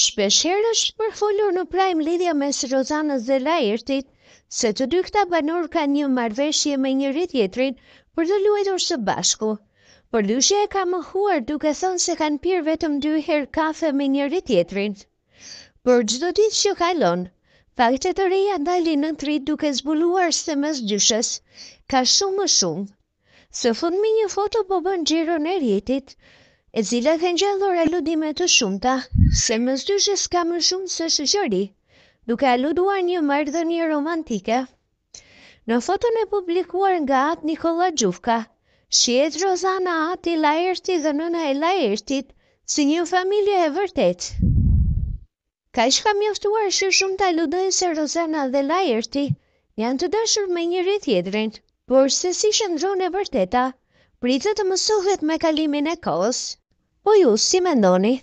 Shpeshherë është përfolur në prajm lidhja mes Rozanës dhe Laertit, se të dy këta banor kanë një marrëveshje me njëri tjetrin për të luajtur së bashku. Përdyshja e ka mohuar duke thënë se kanë pirë vetëm 2 herë kafe me njëri tjetrin. Për çdo ditë që kalon, fakte të reja dalin në trit duke zbuluar se mes dyshës ka shumë më shumë. Së fundmi një foto po bën xhiron e rjetit, e cila ka ngjallur aludime të shumta, se mes dyshës ka më shumë se shoqëri, duke aluduar një marrëdhënie romantike. Në foton e publikuar nga At Nikola Gjufka, shihet Rozana, Ati, Laerti dhe nëna e Laertit si një familje e vërtet. Kaq ka mjaftuar që shumë të aludojnë se Rozana dhe Laerti janë të dashur me njëri tjetrin, por se si qëndron e vërteta, pritet të mësohet me kalimin e kohës. Po ju si mendoni?